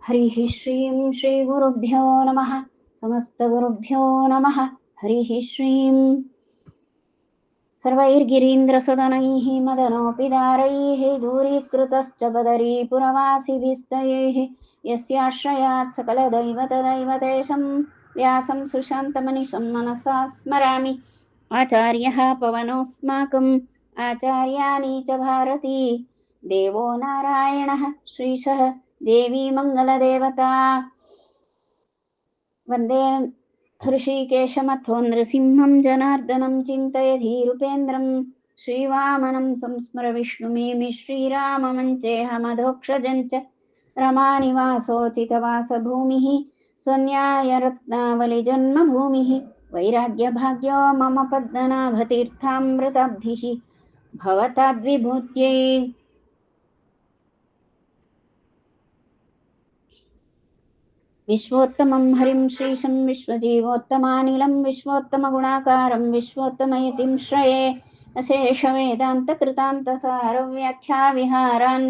हरिः श्रीं श्रीगुरुभ्यो नमः समस्तगुरुभ्यो नमः हरिः श्रीं सर्वैर्गिरीन्द्रसदनैः मदनोऽपि दारैः दूरीकृतश्च बदरीपुरवासिभिस्तयैः यस्याश्रयात् सकलदैवतदैवतेशं व्यासं सुशान्तमनिशं मनसा स्मरामि आचार्यः पवनोऽस्माकम् आचार्याणी च भारती देवो नारायणः श्रीशः देवी मंगलदेवता वंदे हृषीकेशमथो नृसिंहं जनार्दनं चिन्तयधीरूपेन्द्रं श्रीवामनं संस्मर विष्णुमेमि श्रीराममञ्चेहमधोक्षजं च रमानिवासोचितवासभूमिः सन्न्यायरत्नावलिजन्मभूमिः वैराग्यभाग्यो मम पद्मनाभतीर्थामृतब्धिः भवताद्विभूत्यै विश्वोत्तमं हरिं श्रीशं विश्वजीवोत्तमानिलं विश्वोत्तमगुणाकारं विश्वोत्तमयतिं श्रये अशेषवेदान्तकृतान्तसारव्याख्याविहारान्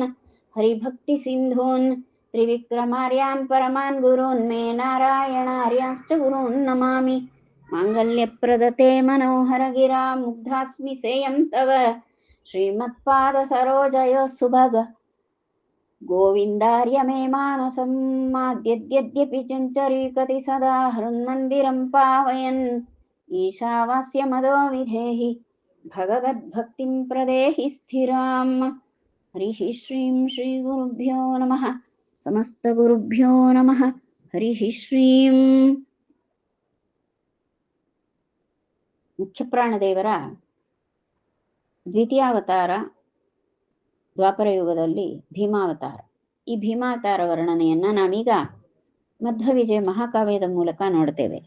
हरिभक्तिसिन्धून् त्रिविक्रमार्यान् परमान् गुरून् मे नारायणार्यांश्च गुरून् नमामि माङ्गल्यप्रदते मनोहरगिरा मुग्धास्मि सेयं तव श्रीमत्पादसरोजयोः सुभग गोविन्दार्य मे मानसं माद्यद्यद्यपि चञ्चरीकति सदा हृन्मन्दिरं पावयन् ईशावास्यमदो विधेहि भगवद्भक्तिं प्रदेहि स्थिराम् हरिः श्रीं श्रीगुरुभ्यो नमः समस्तगुरुभ्यो नमः हरिः श्रीं ಮುಖ್ಯಪ್ರಾಣದೇವರ ದ್ವಿತೀಯಾವತಾರ ದ್ವಾಪರ ಯುಗದಲ್ಲಿ ಭೀಮಾವತಾರ. ಈ ಭೀಮಾವತಾರ ವರ್ಣನೆಯನ್ನ ನಾವೀಗ ಮಧ್ವವಿಜಯ ಮಹಾಕಾವ್ಯದ ಮೂಲಕ ನೋಡ್ತೇವೆ.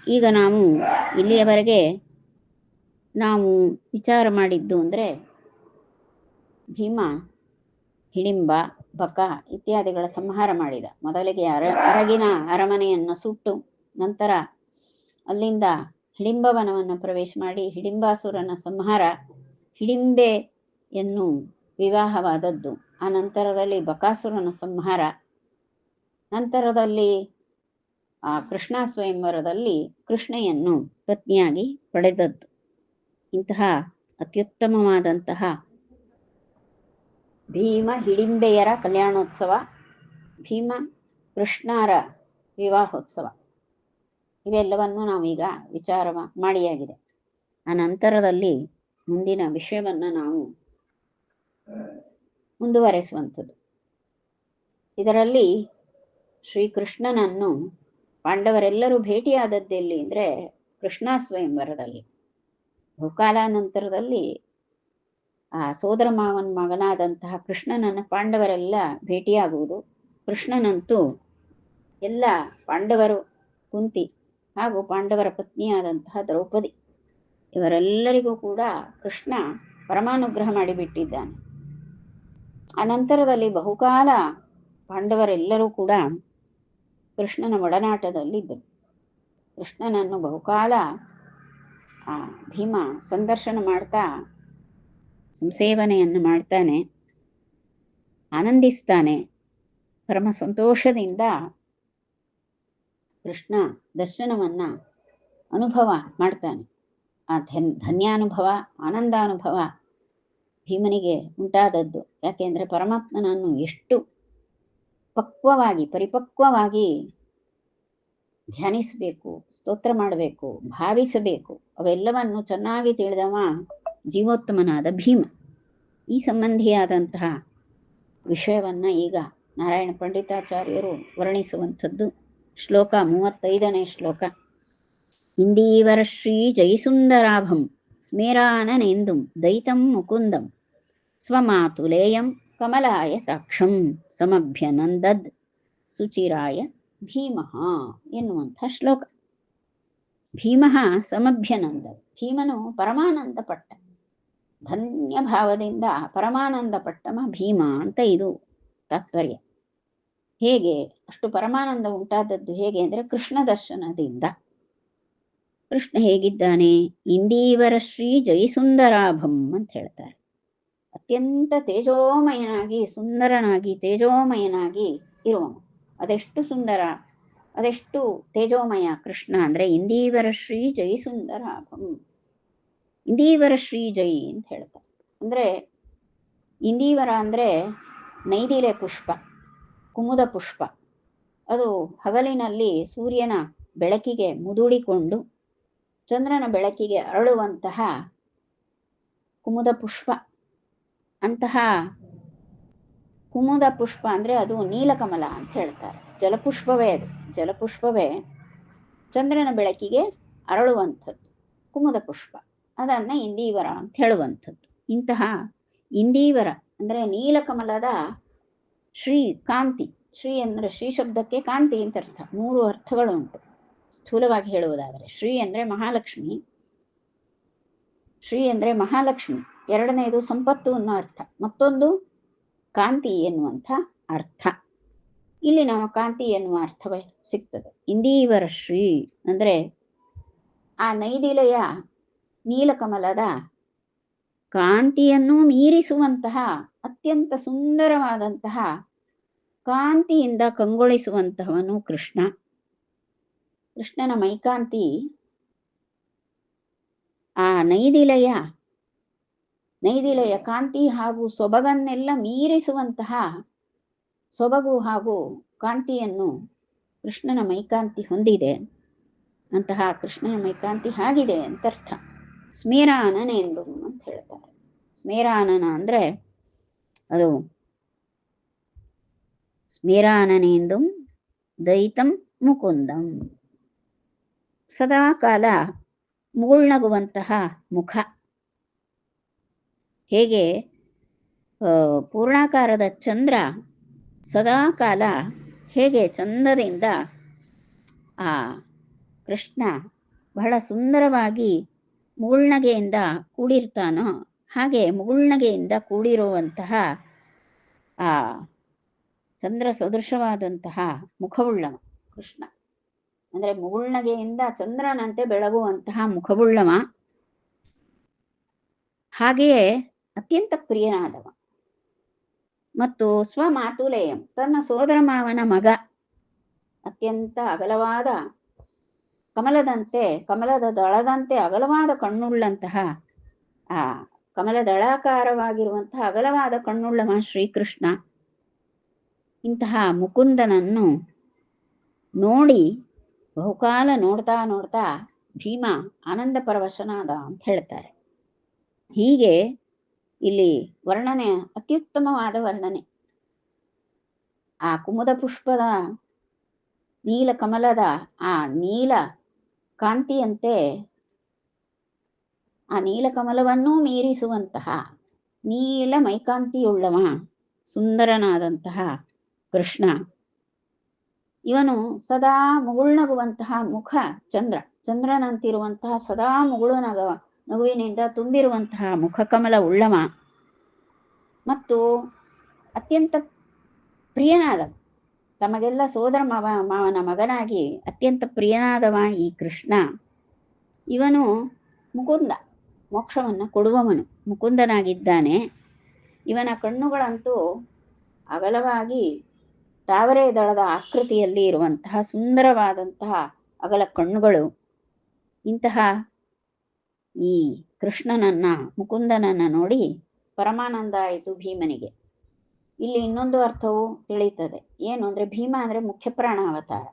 ಈಗ ನಾವು ಇಲ್ಲಿಯವರೆಗೆ ನಾವು ವಿಚಾರ ಮಾಡಿದ್ದು ಅಂದರೆ ಭೀಮ ಹಿಡಿಂಬ ಬಕ ಇತ್ಯಾದಿಗಳ ಸಂಹಾರ ಮಾಡಿದ. ಮೊದಲಿಗೆ ಅರಗಿನ ಅರಮನೆಯನ್ನು ಸುಟ್ಟು ನಂತರ ಅಲ್ಲಿಂದ ಹಿಡಿಂಬವನವನ್ನು ಪ್ರವೇಶ ಮಾಡಿ ಹಿಡಿಂಬಾಸುರನ ಸಂಹಾರ, ಹಿಡಿಂಬೆಯನ್ನು ವಿವಾಹವಾದದ್ದು, ಆ ನಂತರದಲ್ಲಿ ಬಕಾಸುರನ ಸಂಹಾರ, ನಂತರದಲ್ಲಿ ಆ ಕೃಷ್ಣ ಸ್ವಯಂವರದಲ್ಲಿ ಕೃಷ್ಣೆಯನ್ನು ಪತ್ನಿಯಾಗಿ ಪಡೆದದ್ದು. ಇಂತಹ ಅತ್ಯುತ್ತಮವಾದಂತಹ ಭೀಮ ಹಿಡಿಂಬೆಯರ ಕಲ್ಯಾಣೋತ್ಸವ, ಭೀಮ ಕೃಷ್ಣರ ವಿವಾಹೋತ್ಸವ ಇವೆಲ್ಲವನ್ನು ನಾವೀಗ ವಿಚಾರ ಮಾಡಿಯಾಗಿದೆ. ಆ ನಂತರದಲ್ಲಿ ಮುಂದಿನ ವಿಷಯವನ್ನು ನಾವು ಮುಂದುವರೆಸುವಂಥದ್ದು. ಇದರಲ್ಲಿ ಶ್ರೀಕೃಷ್ಣನನ್ನು ಪಾಂಡವರೆಲ್ಲರೂ ಭೇಟಿಯಾದದ್ದೆಲ್ಲಿ ಅಂದರೆ ಕೃಷ್ಣ ಸ್ವಯಂವರದಲ್ಲಿ. ಬಹುಕಾಲ ನಂತರದಲ್ಲಿ ಆ ಸೋದರ ಮಾವನ ಮಗನಾದಂತಹ ಕೃಷ್ಣನನ್ನು ಪಾಂಡವರೆಲ್ಲ ಭೇಟಿಯಾಗುವುದು. ಕೃಷ್ಣನಂತೂ ಎಲ್ಲ ಪಾಂಡವರು, ಕುಂತಿ ಹಾಗೂ ಪಾಂಡವರ ಪತ್ನಿಯಾದಂತಹ ದ್ರೌಪದಿ ಇವರೆಲ್ಲರಿಗೂ ಕೂಡ ಕೃಷ್ಣ ಪರಮಾನುಗ್ರಹ ಮಾಡಿಬಿಟ್ಟಿದ್ದಾನೆ. ಅನಂತರದಲ್ಲಿ ಬಹುಕಾಲ ಪಾಂಡವರೆಲ್ಲರೂ ಕೂಡ ಕೃಷ್ಣನ ಒಡನಾಟದಲ್ಲಿದ್ದರು. ಕೃಷ್ಣನನ್ನು ಬಹುಕಾಲ ಆ ಭೀಮ ಸಂದರ್ಶನ ಮಾಡ್ತಾ ಸಂಸೇವನೆಯನ್ನು ಮಾಡ್ತಾನೆ, ಆನಂದಿಸ್ತಾನೆ, ಪರಮ ಸಂತೋಷದಿಂದ ಕೃಷ್ಣ ದರ್ಶನವನ್ನ ಅನುಭವ ಮಾಡ್ತಾನೆ. ಆ ಧನ್ಯಾನುಭವ, ಆನಂದಾನುಭವ ಭೀಮನಿಗೆ ಉಂಟಾದದ್ದು. ಯಾಕೆಂದರೆ ಪರಮಾತ್ಮನನ್ನು ಎಷ್ಟು ಪಕ್ವವಾಗಿ ಪರಿಪಕ್ವವಾಗಿ ಧ್ಯಾನಿಸಬೇಕು, ಸ್ತೋತ್ರ ಮಾಡಬೇಕು, ಭಾವಿಸಬೇಕು, ಅವೆಲ್ಲವನ್ನು ಚೆನ್ನಾಗಿ ತಿಳಿದವ ಜೀವೋತ್ತಮನಾದ ಭೀಮ. ಈ ಸಂಬಂಧಿಯಾದಂತಹ ವಿಷಯವನ್ನ ಈಗ ನಾರಾಯಣ ಪಂಡಿತಾಚಾರ್ಯರು ವರ್ಣಿಸುವಂಥದ್ದು. ಶ್ಲೋಕ 35ನೇ ಶ್ಲೋಕ. ಇಂದೀವರ ಶ್ರೀ ಜಯಸುಂದರಾಭಂ ಸ್ಮೇರಾನನೇಂದುಂ ದೈತಂ ಮುಕುಂದಂ ಸ್ವಮಾತುಲೇಯಂ ಕಮಲಾಯ ತಾಕ್ಷಂ ಸಮಭ್ಯನಂದದ್ ಸುಚಿರಾಯ ಭೀಮಃ ಎನ್ನುವಂಥ ಶ್ಲೋಕ. ಭೀಮಃ ಸಮಭ್ಯನಂದ, ಭೀಮನು ಪರಮಾನಂದ ಪಟ್ಟ, ಧನ್ಯ ಭಾವದಿಂದ ಪರಮಾನಂದ ಪಟ್ಟಮ ಭೀಮ ಅಂತ ಇದು ತಾತ್ಪರ್ಯ. ಹೇಗೆ ಅಷ್ಟು ಪರಮಾನಂದ ಉಂಟಾದದ್ದು ಹೇಗೆ ಅಂದರೆ ಕೃಷ್ಣ ದರ್ಶನದಿಂದ. ಕೃಷ್ಣ ಹೇಗಿದ್ದಾನೆ? ಇಂದೀವರ ಶ್ರೀ ಜಯಸುಂದರಾಭಂ ಅಂತ ಹೇಳ್ತಾರೆ. ಅತ್ಯಂತ ತೇಜೋಮಯನಾಗಿ, ಸುಂದರನಾಗಿ, ತೇಜೋಮಯನಾಗಿ ಇರುವನು. ಅದೆಷ್ಟು ಸುಂದರ, ಅದೆಷ್ಟು ತೇಜೋಮಯ ಕೃಷ್ಣ ಅಂದ್ರೆ ಇಂದೀವರ ಶ್ರೀ ಜೈ ಸುಂದರಾಭಂ. ಇಂದೀವರ ಶ್ರೀ ಜೈ ಅಂತ ಹೇಳ್ತಾರೆ. ಅಂದ್ರೆ ಇಂದೀವರ ಅಂದ್ರೆ ನೈದಿಲೆ ಪುಷ್ಪ, ಕುಮುದ ಪುಷ್ಪ. ಅದು ಹಗಲಿನಲ್ಲಿ ಸೂರ್ಯನ ಬೆಳಕಿಗೆ ಮುದುಡಿಕೊಂಡು ಚಂದ್ರನ ಬೆಳಕಿಗೆ ಅರಳುವಂತಹ ಕುಮುದ ಪುಷ್ಪ. ಅಂತಹ ಕುಮುದ ಪುಷ್ಪ ಅಂದ್ರೆ ಅದು ನೀಲಕಮಲ ಅಂತ ಹೇಳ್ತಾರೆ. ಜಲಪುಷ್ಪವೇ ಅದು, ಜಲಪುಷ್ಪವೇ ಚಂದ್ರನ ಬೆಳಕಿಗೆ ಅರಳುವಂಥದ್ದು ಕುಮುದ ಪುಷ್ಪ. ಅದನ್ನ ಇಂದೀವರ ಅಂತ ಹೇಳುವಂಥದ್ದು. ಇಂತಹ ಇಂದೀವರ ಅಂದ್ರೆ ನೀಲಕಮಲದ ಶ್ರೀ ಕಾಂತಿ. ಶ್ರೀ ಅಂದ್ರೆ ಶ್ರೀ ಶಬ್ದಕ್ಕೆ ಕಾಂತಿ ಅಂತ ಅರ್ಥ. 3 ಅರ್ಥಗಳು ಉಂಟು ಸ್ಥೂಲವಾಗಿ ಹೇಳುವುದಾದರೆ. ಶ್ರೀ ಅಂದ್ರೆ ಮಹಾಲಕ್ಷ್ಮಿ, ಶ್ರೀ ಅಂದ್ರೆ ಮಹಾಲಕ್ಷ್ಮಿ. ಎರಡನೆಯದು ಸಂಪತ್ತು ಅನ್ನೋ ಅರ್ಥ, ಮತ್ತೊಂದು ಕಾಂತಿ ಎನ್ನುವಂಥ ಅರ್ಥ. ಇಲ್ಲಿ ನಾವು ಕಾಂತಿ ಎನ್ನುವ ಅರ್ಥವೇ ಸಿಗ್ತದೆ. ಇಂದೀವರ ಶ್ರೀ ಅಂದ್ರೆ ಆ ನೈದಿಲೆಯ ನೀಲಕಮಲದ ಕಾಂತಿಯನ್ನು ಮೀರಿಸುವಂತಹ ಅತ್ಯಂತ ಸುಂದರವಾದಂತಹ ಕಾಂತಿಯಿಂದ ಕಂಗೊಳಿಸುವಂತಹವನು ಕೃಷ್ಣ. ಕೃಷ್ಣನ ಮೈಕಾಂತಿ ಆ ನೈದಿಲೆಯ ಕಾಂತಿ ಹಾಗೂ ಸೊಬಗನ್ನೆಲ್ಲ ಮೀರಿಸುವಂತಹ ಸೊಬಗು ಹಾಗೂ ಕಾಂತಿಯನ್ನು ಕೃಷ್ಣನ ಮೈಕಾಂತಿ ಹೊಂದಿದೆ. ಅಂತಹ ಕೃಷ್ಣನ ಮೈಕಾಂತಿ ಆಗಿದೆ ಅಂತ ಅರ್ಥ. ಸ್ಮೇರಾನನೆಂದು ಅಂತ ಹೇಳ್ತಾರೆ. ಸ್ಮೇರಾನನ ಅಂದ್ರೆ ಅದು ಸ್ಮೇರಾನನೆಂದು ದೈತಂ ಮುಕುಂದಂ, ಸದಾ ಕಾಲ ಮುಗುಳ್ನಗುವಂತಹ ಮುಖ. ಹೇಗೆ ಪೂರ್ಣಾಕಾರದ ಚಂದ್ರ ಸದಾ ಕಾಲ ಹೇಗೆ ಚಂದದಿಂದ ಆ ಕೃಷ್ಣ ಬಹಳ ಸುಂದರವಾಗಿ ಮುಗುಳ್ನಗೆಯಿಂದ ಕೂಡಿರ್ತಾನೋ, ಹಾಗೆ ಮುಗುಳ್ನಗೆಯಿಂದ ಕೂಡಿರುವಂತಹ ಆ ಚಂದ್ರ ಸದೃಶವಾದಂತಹ ಮುಖವುಳ್ಳವ ಕೃಷ್ಣ. ಅಂದ್ರೆ ಮುಗುಳ್ನಗೆಯಿಂದ ಚಂದ್ರನಂತೆ ಬೆಳಗುವಂತಹ ಮುಖವುಳ್ಳವ, ಹಾಗೆಯೇ ಅತ್ಯಂತ ಪ್ರಿಯನಾದವ. ಮತ್ತು ಸ್ವಮಾತುಲೇಯಂ ತನ್ನ ಸೋದರ ಮಾವನ ಮಗ, ಅತ್ಯಂತ ಅಗಲವಾದ ಕಮಲದ ದಳದಂತೆ ಅಗಲವಾದ ಕಣ್ಣುಳ್ಳಂತಹ ಆ ಕಮಲದಳಾಕಾರವಾಗಿರುವಂತಹ ಅಗಲವಾದ ಕಣ್ಣುಳ್ಳವ ಶ್ರೀಕೃಷ್ಣ. ಇಂತಹ ಮುಕುಂದನನ್ನು ನೋಡಿ ಬಹುಕಾಲ ನೋಡ್ತಾ ನೋಡ್ತಾ ಭೀಮ ಆನಂದ ಪರವಶನಾದ ಅಂತ ಹೇಳ್ತಾರೆ. ಹೀಗೆ ಇಲ್ಲಿ ವರ್ಣನೆ ಅತ್ಯುತ್ತಮವಾದ ವರ್ಣನೆ. ಆ ಕುಮುದ ಪುಷ್ಪದ ನೀಲ ಕಮಲದ ಆ ನೀಲ ಕಾಂತಿಯಂತೆ ಆ ನೀಲಕಮಲವನ್ನೂ ಮೀರಿಸುವಂತಹ ನೀಲ ಮೈಕಾಂತಿಯುಳ್ಳವ ಸುಂದರನಾದಂತಹ ಕೃಷ್ಣ. ಇವನು ಸದಾ ಮುಗುಳ್ನಗುವಂತಹ ಮುಖ ಚಂದ್ರನಂತಿರುವಂತಹ ಸದಾ ಮುಗುಳು ನಗುವಿನಿಂದ ತುಂಬಿರುವಂತಹ ಮುಖಕಮಲ ಉಳ್ಳವ ಮತ್ತು ಅತ್ಯಂತ ಪ್ರಿಯನಾದ, ತಮಗೆಲ್ಲ ಸೋದರ ಮಾವನ ಮಗನಾಗಿ ಅತ್ಯಂತ ಪ್ರಿಯನಾದವ ಈ ಕೃಷ್ಣ. ಇವನು ಮುಕುಂದ, ಮೋಕ್ಷವನ್ನ ಕೊಡುವವನು ಮುಕುಂದನಾಗಿದ್ದಾನೆ. ಇವನ ಕಣ್ಣುಗಳಂತೂ ಅಗಲವಾಗಿ ತಾವರೆ ದಳದ ಆಕೃತಿಯಲ್ಲಿ ಇರುವಂತಹ ಸುಂದರವಾದಂತಹ ಅಗಲ ಕಣ್ಣುಗಳು. ಇಂತಹ ಈ ಕೃಷ್ಣನನ್ನ ಮುಕುಂದನನ್ನ ನೋಡಿ ಪರಮಾನಂದ ಆಯಿತು ಭೀಮನಿಗೆ. ಇಲ್ಲಿ ಇನ್ನೊಂದು ಅರ್ಥವು ತಿಳಿಯುತ್ತದೆ. ಏನು ಅಂದ್ರೆ ಭೀಮ ಅಂದ್ರೆ ಮುಖ್ಯ ಪ್ರಾಣ ಅವತಾರ.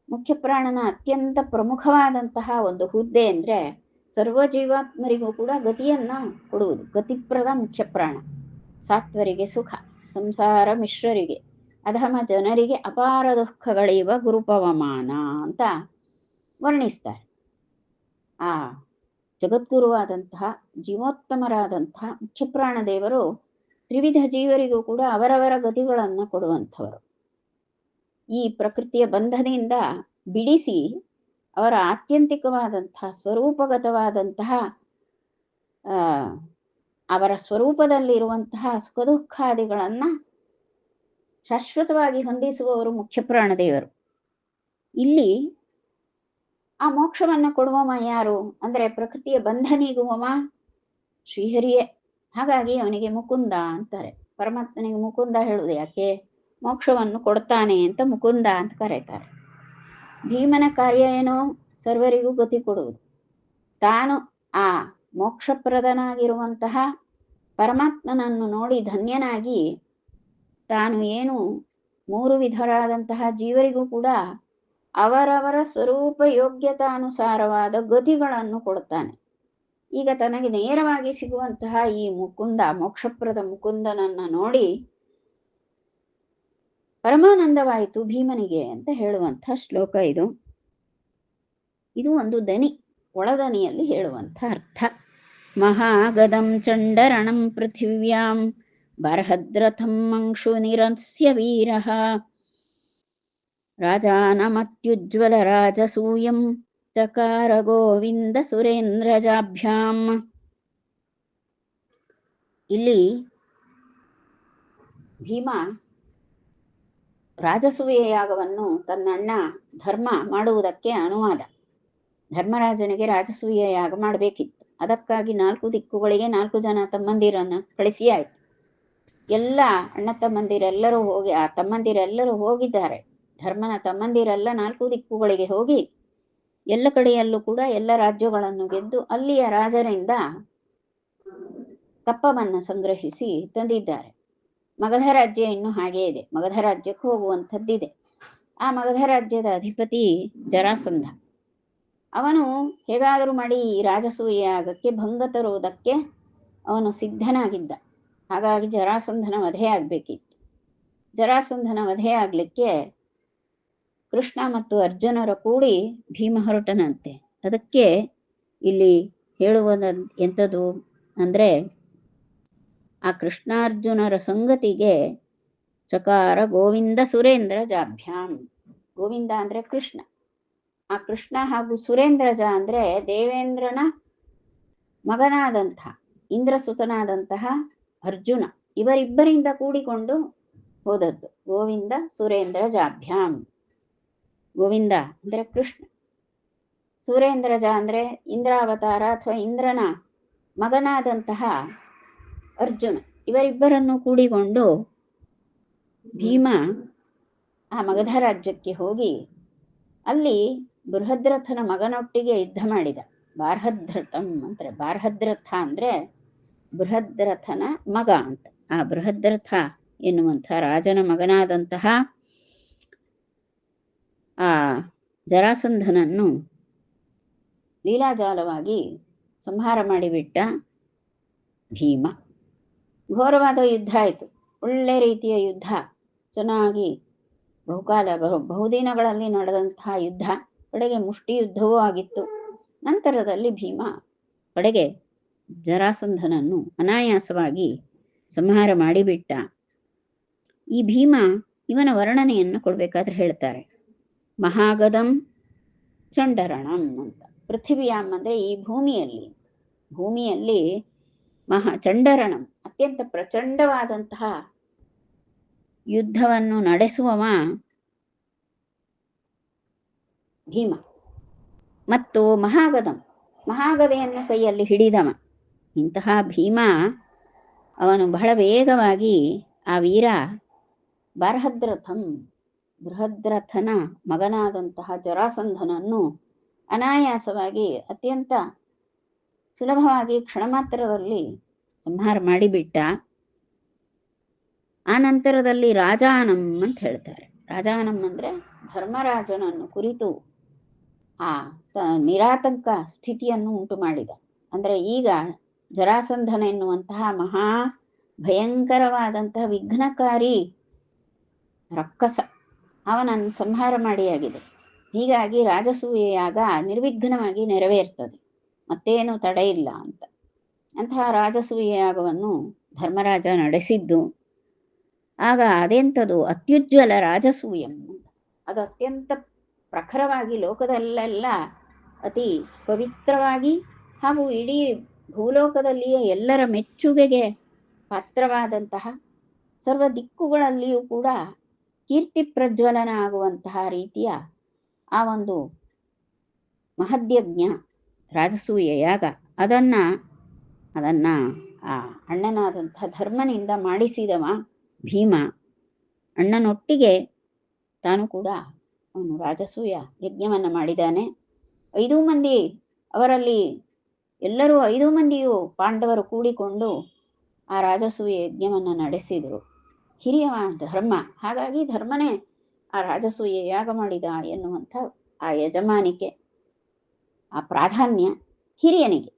ಮುಖ್ಯ ಪ್ರಾಣನ ಅತ್ಯಂತ ಪ್ರಮುಖವಾದಂತಹ ಒಂದು ಹುದ್ದೆ ಅಂದ್ರೆ ಸರ್ವ ಜೀವಾತ್ಮರಿಗೂ ಕೂಡ ಗತಿಯನ್ನ ಕೊಡುವುದು. ಗತಿಪ್ರದ ಮುಖ್ಯ ಪ್ರಾಣ. ಸಾತ್ವರಿಗೆ ಸುಖ, ಸಂಸಾರ ಮಿಶ್ರರಿಗೆ, ಅಧಮ ಜನರಿಗೆ ಅಪಾರ ದುಃಖಗಳಿವ ಗುರುಪವಮಾನ ಅಂತ ವರ್ಣಿಸ್ತಾರೆ. ಆ ಜಗದ್ಗುರುವಾದಂತಹ ಜೀವೋತ್ತಮರಾದಂತಹ ಮುಖ್ಯ ಪ್ರಾಣ ದೇವರು ತ್ರಿವಿಧ ಜೀವರಿಗೂ ಕೂಡ ಅವರವರ ಗತಿಗಳನ್ನ ಕೊಡುವಂಥವರು. ಈ ಪ್ರಕೃತಿಯ ಬಂಧದಿಂದ ಬಿಡಿಸಿ ಅವರ ಆತ್ಯಂತಿಕವಾದಂತಹ ಸ್ವರೂಪಗತವಾದಂತಹ ಅವರ ಸ್ವರೂಪದಲ್ಲಿರುವಂತಹ ಸುಖ ದುಃಖಾದಿಗಳನ್ನ ಶಾಶ್ವತವಾಗಿ ಹೊಂದಿಸುವವರು ಮುಖ್ಯ ಪ್ರಾಣದೇವರು. ಇಲ್ಲಿ ಆ ಮೋಕ್ಷವನ್ನ ಕೊಡುವವ ಯಾರು ಅಂದ್ರೆ ಪ್ರಕೃತಿಯ ಬಂಧನಿಗುವವ ಶ್ರೀಹರಿಯೇ. ಹಾಗಾಗಿ ಅವನಿಗೆ ಮುಕುಂದ ಅಂತಾರೆ. ಪರಮಾತ್ಮನಿಗೆ ಮುಕುಂದ ಹೇಳುವುದು ಯಾಕೆ? ಮೋಕ್ಷವನ್ನು ಕೊಡ್ತಾನೆ ಅಂತ ಮುಕುಂದ ಅಂತ ಕರೀತಾರೆ. ಭೀಮನ ಕಾರ್ಯ ಏನೋ ಸರ್ವರಿಗೂ ಗತಿ ಕೊಡುವುದು. ತಾನು ಆ ಮೋಕ್ಷಪ್ರದನಾಗಿರುವಂತಹ ಪರಮಾತ್ಮನನ್ನು ನೋಡಿ ಧನ್ಯನಾಗಿ ತಾನು ಏನು 3 ವಿಧರಾದಂತಹ ಜೀವರಿಗೂ ಕೂಡ ಅವರವರ ಸ್ವರೂಪ ಯೋಗ್ಯತಾನುಸಾರವಾದ ಗತಿಗಳನ್ನು ಕೊಡ್ತಾನೆ. ಈಗ ತನಗೆ ನೇರವಾಗಿ ಸಿಗುವಂತಹ ಈ ಮುಕುಂದ, ಮೋಕ್ಷಪ್ರದ ಮುಕುಂದನನ್ನ ನೋಡಿ ಪರಮಾನಂದವಾಯಿತು ಭೀಮನಿಗೆ ಅಂತ ಹೇಳುವಂಥ ಶ್ಲೋಕ ಇದು. ಇದು ಒಂದು ದನಿ, ಒಳದನಿಯಲ್ಲಿ ಹೇಳುವಂಥ ಅರ್ಥ. ಮಹಾಗದಂ ಚಂಡರಣಂ ಪೃಥಿವ್ಯಾಂ ಬರ್ಹದ್ರಥಂ ಮಂಕ್ಷು ನಿರಸ್ಯ ವೀರಃ ರಾಜಾನಮತ್ಯುಜ್ವಲ ರಾಜಸೂಯಂ ಚಕಾರ ಗೋವಿಂದ ಸುರೇಂದ್ರಜಾಭ್ಯಾಂ. ಇಲ್ಲಿ ಭೀಮ ರಾಜಸೂಯ ಯಾಗವನ್ನು ತನ್ನಣ್ಣ ಧರ್ಮ ಮಾಡುವುದಕ್ಕೆ ಅನುವಾದ. ಧರ್ಮರಾಜನಿಗೆ ರಾಜಸೂಯ ಯಾಗ ಮಾಡಬೇಕಿತ್ತು. ಅದಕ್ಕಾಗಿ 4 ದಿಕ್ಕುಗಳಿಗೆ 4 ಜನ ತಮ್ಮಂದಿರನ್ನು ಕಳಿಸಿ ಆಯ್ತು. ಎಲ್ಲ ಅಣ್ಣ ತಮ್ಮಂದಿರೆಲ್ಲರೂ ಹೋಗಿ, ಆ ತಮ್ಮಂದಿರೆಲ್ಲರೂ ಹೋಗಿದ್ದಾರೆ. ಧರ್ಮನ ತಮ್ಮಂದಿರೆಲ್ಲ 4 ದಿಕ್ಕುಗಳಿಗೆ ಹೋಗಿ ಎಲ್ಲ ಕಡೆಯಲ್ಲೂ ಕೂಡ ಎಲ್ಲ ರಾಜ್ಯಗಳನ್ನು ಗೆದ್ದು ಅಲ್ಲಿಯ ರಾಜರಿಂದ ಕಪ್ಪವನ್ನು ಸಂಗ್ರಹಿಸಿ ತಂದಿದ್ದಾರೆ. ಮಗಧ ರಾಜ್ಯ ಇನ್ನು ಹಾಗೇ ಇದೆ, ಮಗಧ ರಾಜ್ಯಕ್ಕೆ ಹೋಗುವಂಥದ್ದಿದೆ. ಆ ಮಗಧ ರಾಜ್ಯದ ಅಧಿಪತಿ ಜರಾಸಂಧ. ಅವನು ಹೇಗಾದರೂ ಮಾಡಿ ಈ ರಾಜಸೂಯ ಯಾಗಕ್ಕೆ ಭಂಗ ತರುವುದಕ್ಕೆ ಅವನು ಸಿದ್ಧನಾಗಿದ್ದ. ಹಾಗಾಗಿ ಜರಾಸಂಧನ ವಧೆ ಆಗಬೇಕಿತ್ತು. ಜರಾಸಂಧನ ವಧೆ ಆಗಲಿಕ್ಕೆ ಕೃಷ್ಣ ಮತ್ತು ಅರ್ಜುನರ ಕೂಡಿ ಭೀಮ ಹೊರಟನಂತೆ. ಅದಕ್ಕೆ ಇಲ್ಲಿ ಹೇಳುವುದ ಎಂಥದ್ದು ಅಂದರೆ, ಆ ಕೃಷ್ಣಾರ್ಜುನರ ಸಂಗತಿಗೆ ಚಕಾರ ಗೋವಿಂದ ಸುರೇಂದ್ರ ಜಾಭ್ಯಾಂ. ಗೋವಿಂದ ಅಂದ್ರೆ ಕೃಷ್ಣ, ಆ ಕೃಷ್ಣ ಹಾಗೂ ಸುರೇಂದ್ರಜ ಅಂದ್ರೆ ದೇವೇಂದ್ರನ ಮಗನಾದಂತಹ ಇಂದ್ರಸುತನಾದಂತಹ ಅರ್ಜುನ, ಇವರಿಬ್ಬರಿಂದ ಕೂಡಿಕೊಂಡು ಹೋದದ್ದು ಗೋವಿಂದ ಸುರೇಂದ್ರ ಜಾಭ್ಯಾಂ. ಗೋವಿಂದ ಅಂದ್ರೆ ಕೃಷ್ಣ, ಸುರೇಂದ್ರಜ ಅಂದ್ರೆ ಇಂದ್ರಾವತಾರ ಅಥವಾ ಇಂದ್ರನ ಮಗನಾದಂತಹ ಅರ್ಜುನ, ಇವರಿಬ್ಬರನ್ನು ಕೂಡಿಕೊಂಡು ಭೀಮ ಆ ಮಗಧ ರಾಜ್ಯಕ್ಕೆ ಹೋಗಿ ಅಲ್ಲಿ ಬೃಹದ್ರಥನ ಮಗನೊಟ್ಟಿಗೆ ಯುದ್ಧ ಮಾಡಿದ. ಬಾರ್ಹದ್ರಥಂ ಅಂದ್ರೆ, ಬಾರ್ಹದ್ರಥ ಅಂದ್ರೆ ಬೃಹದ್ರಥನ ಮಗ ಅಂತ. ಆ ಬೃಹದ್ರಥ ಎನ್ನುವಂಥ ರಾಜನ ಮಗನಾದಂತಹ ಆ ಜರಾಸಂಧನನ್ನು ಲೀಲಾಜಾಲವಾಗಿ ಸಂಹಾರ ಮಾಡಿಬಿಟ್ಟ ಭೀಮ. ಘೋರವಾದ ಯುದ್ಧ ಆಯಿತು, ಒಳ್ಳೆ ರೀತಿಯ ಯುದ್ಧ, ಚೆನ್ನಾಗಿ ಬಹುಕಾಲ ಬಹುದಿನಗಳಲ್ಲಿ ನಡೆದಂತಹ ಯುದ್ಧ. ಕಡೆಗೆ ಮುಷ್ಟಿ ಯುದ್ಧವೂ ಆಗಿತ್ತು. ನಂತರದಲ್ಲಿ ಭೀಮ ಕಡೆಗೆ ಜರಾಸಂಧನನ್ನು ಅನಾಯಾಸವಾಗಿ ಸಂಹಾರ ಮಾಡಿಬಿಟ್ಟ. ಈ ಭೀಮ ಇವನ ವರ್ಣನೆಯನ್ನು ಕೊಡ್ಬೇಕಾದ್ರೆ ಹೇಳ್ತಾರೆ, ಮಹಾಗದಂ ಚಂಡರಣಂ ಅಂತ. ಪೃಥಿವಿಯಾಂ ಅಂದ್ರೆ ಈ ಭೂಮಿಯಲ್ಲಿ ಚಂಡರಣಂ ಅತ್ಯಂತ ಪ್ರಚಂಡವಾದಂತಹ ಯುದ್ಧವನ್ನು ನಡೆಸುವವ ಭೀಮ. ಮತ್ತು ಮಹಾಗದೆಯನ್ನು ಕೈಯಲ್ಲಿ ಹಿಡಿದವ. ಇಂತಹ ಭೀಮ ಅವನು ಬಹಳ ವೇಗವಾಗಿ ಆ ವೀರ ಬೃಹದ್ರಥನ ಮಗನಾದಂತಹ ಜರಾಸಂಧನನ್ನು ಅನಾಯಾಸವಾಗಿ ಅತ್ಯಂತ ಸುಲಭವಾಗಿ ಕ್ಷಣ ಮಾತ್ರದಲ್ಲಿ ಸಂಹಾರ ಮಾಡಿಬಿಟ್ಟ. ಆ ನಂತರದಲ್ಲಿ ರಾಜಾನಂ ಅಂತ ಹೇಳ್ತಾರೆ. ರಾಜಾನಂ ಅಂದ್ರೆ ಧರ್ಮರಾಜನನ್ನು ಕುರಿತು ಆ ನಿರಾತಂಕ ಸ್ಥಿತಿಯನ್ನು ಉಂಟು ಮಾಡಿದ. ಅಂದ್ರೆ ಈಗ ಜರಾಸಂಧನ ಎನ್ನುವಂತಹ ಮಹಾ ಭಯಂಕರವಾದಂತಹ ವಿಘ್ನಕಾರಿ ರಕ್ಕಸ ಅವನನ್ನು ಸಂಹಾರ ಮಾಡಿಯಾಗಿದೆ. ಹೀಗಾಗಿ ರಾಜಸೂಯ ಯಾಗ ನಿರ್ವಿಘ್ನವಾಗಿ ನೆರವೇರ್ತದೆ, ಮತ್ತೇನು ತಡೆ ಇಲ್ಲ ಅಂತ. ಅಂತಹ ರಾಜಸೂಯ ಯಾಗವನ್ನು ಧರ್ಮರಾಜ ನಡೆಸಿದ್ದು. ಆಗ ಅದೆಂಥದ್ದು ಅತ್ಯುಜ್ವಲ ರಾಜಸೂಯಂ, ಅದು ಅತ್ಯಂತ ಪ್ರಖರವಾಗಿ ಲೋಕದಲ್ಲೆಲ್ಲ ಅತಿ ಪವಿತ್ರವಾಗಿ ಹಾಗೂ ಇಡೀ ಭೂಲೋಕದಲ್ಲಿಯೇ ಎಲ್ಲರ ಮೆಚ್ಚುಗೆಗೆ ಪಾತ್ರವಾದಂತಹ, ಸರ್ವ ದಿಕ್ಕುಗಳಲ್ಲಿಯೂ ಕೂಡ ಕೀರ್ತಿ ಪ್ರಜ್ವಲನ ಆಗುವಂತಹ ರೀತಿಯ ಆ ಒಂದು ಮಹದ್ಯಜ್ಞ ರಾಜಸೂಯ ಯಾಗ, ಅದನ್ನ ಆ ಅಣ್ಣನಾದಂತಹ ಧರ್ಮನಿಂದ ಮಾಡಿಸಿದವ ಭೀಮ. ಅಣ್ಣನೊಟ್ಟಿಗೆ ತಾನು ಕೂಡ ಅವನು ರಾಜಸೂಯ ಯಜ್ಞವನ್ನು ಮಾಡಿದ್ದಾನೆ. 5 ಮಂದಿ, ಅವರಲ್ಲಿ ಎಲ್ಲರೂ 5 ಮಂದಿಯೂ ಪಾಂಡವರು ಕೂಡಿಕೊಂಡು ಆ ರಾಜಸೂಯ ಯಜ್ಞವನ್ನು ನಡೆಸಿದರು. ಹಿರಿಯ ಧರ್ಮ, ಹಾಗಾಗಿ ಧರ್ಮನೇ ಆ ರಾಜಸೂಯ ಯಾಗ ಮಾಡಿದ ಎನ್ನುವಂಥ ಆ ಯಜಮಾನಿಕೆ, ಆ ಪ್ರಾಧಾನ್ಯ ಹಿರಿಯನಿಗೆ.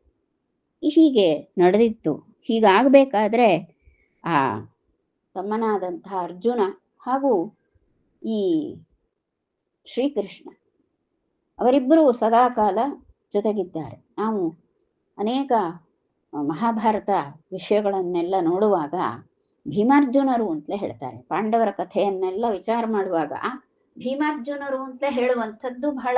ಹೀಗೆ ನಡೆದಿತ್ತು. ಹೀಗಾಗಬೇಕಾದ್ರೆ ಆ ತಮ್ಮನಾದಂಥ ಅರ್ಜುನ ಹಾಗೂ ಈ ಶ್ರೀಕೃಷ್ಣ ಅವರಿಬ್ಬರೂ ಸದಾಕಾಲ ಜೊತೆಗಿದ್ದಾರೆ. ನಾವು ಅನೇಕ ಮಹಾಭಾರತ ವಿಷಯಗಳನ್ನೆಲ್ಲ ನೋಡುವಾಗ ಭೀಮಾರ್ಜುನರು ಅಂತಲೇ ಹೇಳ್ತಾರೆ. ಪಾಂಡವರ ಕಥೆಯನ್ನೆಲ್ಲ ವಿಚಾರ ಮಾಡುವಾಗ ಭೀಮಾರ್ಜುನರು ಅಂತ ಹೇಳುವಂಥದ್ದು ಬಹಳ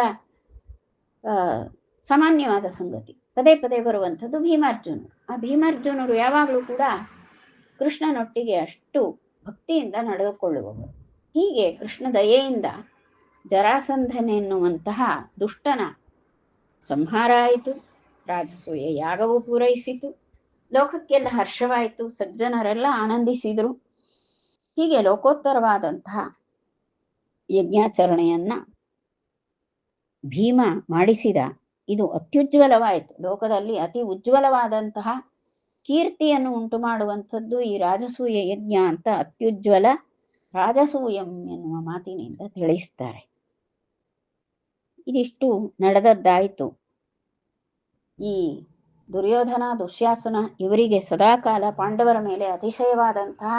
ಸಾಮಾನ್ಯವಾದ ಸಂಗತಿ. ಪದೇ ಪದೇ ಬರುವಂಥದ್ದು ಭೀಮಾರ್ಜುನರು. ಆ ಭೀಮಾರ್ಜುನರು ಯಾವಾಗಲೂ ಕೂಡ ಕೃಷ್ಣನೊಟ್ಟಿಗೆ ಅಷ್ಟು ಭಕ್ತಿಯಿಂದ ನಡೆದುಕೊಳ್ಳುವವರು. ಹೀಗೆ ಕೃಷ್ಣ ದಯೆಯಿಂದ ಜರಾಸಂಧನೆನ್ನುವಂತಹ ದುಷ್ಟನ ಸಂಹಾರ ಆಯಿತು, ರಾಜಸೂಯ ಯಾಗವು ಪೂರೈಸಿತು, ಲೋಕಕ್ಕೆಲ್ಲ ಹರ್ಷವಾಯಿತು, ಸಜ್ಜನರೆಲ್ಲ ಆನಂದಿಸಿದರು. ಹೀಗೆ ಲೋಕೋತ್ತರವಾದಂತಹ ಯಜ್ಞಾಚರಣೆಯನ್ನ ಭೀಮ ಮಾಡಿಸಿದ. ಇದು ಅತ್ಯುಜ್ವಲವಾಯಿತು. ಲೋಕದಲ್ಲಿ ಅತಿ ಉಜ್ವಲವಾದಂತಹ ಕೀರ್ತಿಯನ್ನು ಉಂಟು ಮಾಡುವಂಥದ್ದು ಈ ರಾಜಸೂಯ ಯಜ್ಞ ಅಂತ ಅತ್ಯುಜ್ವಲ ರಾಜಸೂಯಂ ಎನ್ನುವ ಮಾತಿನಿಂದ ತಿಳಿಸ್ತಾರೆ. ಇದಿಷ್ಟು ನಡೆದದ್ದಾಯಿತು. ಈ ದುರ್ಯೋಧನ, ದುಶ್ಯಾಸನ ಇವರಿಗೆ ಸದಾಕಾಲ ಪಾಂಡವರ ಮೇಲೆ ಅತಿಶಯವಾದಂತಹ